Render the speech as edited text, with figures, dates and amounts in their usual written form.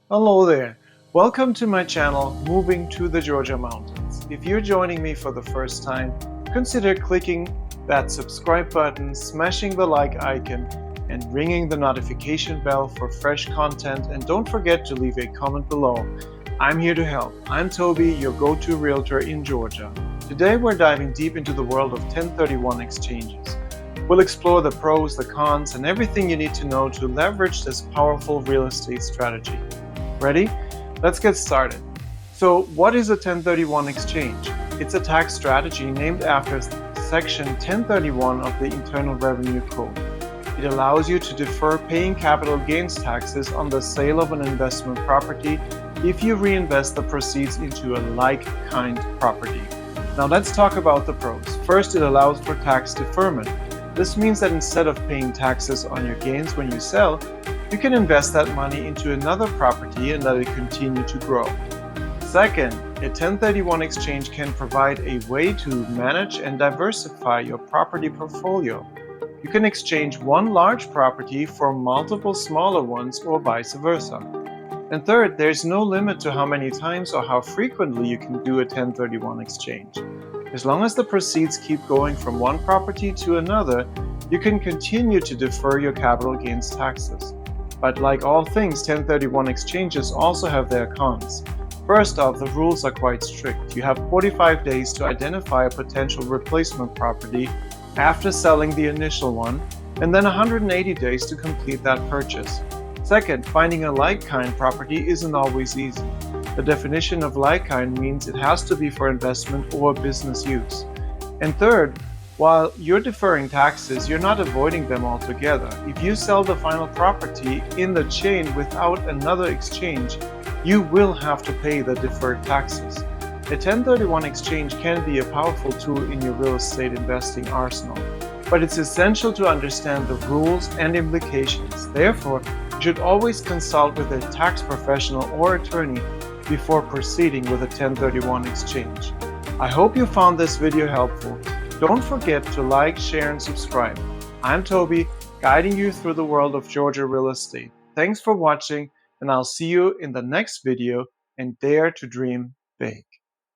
Hello there. Welcome to my channel, Moving to the Georgia Mountains. If you're joining me for the first time, consider clicking that subscribe button, smashing the like icon, and ringing the notification bell for fresh content. And don't forget to leave a comment below. I'm here to help. I'm Toby, your go-to realtor in Georgia. Today we're diving deep into the world of 1031 exchanges. We'll explore the pros, the cons, and everything you need to know to leverage this powerful real estate strategy. Ready? Let's get started. So, what is a 1031 exchange? It's a tax strategy named after Section 1031 of the Internal Revenue Code. It allows you to defer paying capital gains taxes on the sale of an investment property if you reinvest the proceeds into a like-kind property. Now let's talk about the pros. First, it allows for tax deferment. This means that instead of paying taxes on your gains when you sell, you can invest that money into another property and let it continue to grow. Second, a 1031 exchange can provide a way to manage and diversify your property portfolio. You can exchange one large property for multiple smaller ones or vice versa. And third, there's no limit to how many times or how frequently you can do a 1031 exchange. As long as the proceeds keep going from one property to another, you can continue to defer your capital gains taxes. But like all things, 1031 exchanges also have their cons. First off, the rules are quite strict. You have 45 days to identify a potential replacement property after selling the initial one, and then 180 days to complete that purchase. Second, finding a like-kind property isn't always easy. The definition of like-kind means it has to be for investment or business use. And third, while you're deferring taxes, you're not avoiding them altogether. If you sell the final property in the chain without another exchange, you will have to pay the deferred taxes. A 1031 exchange can be a powerful tool in your real estate investing arsenal, but it's essential to understand the rules and implications. Therefore, you should always consult with a tax professional or attorney before proceeding with a 1031 exchange. I hope you found this video helpful. Don't forget to like, share, and subscribe. I'm Toby, guiding you through the world of Georgia real estate. Thanks for watching, and I'll see you in the next video, and dare to dream big.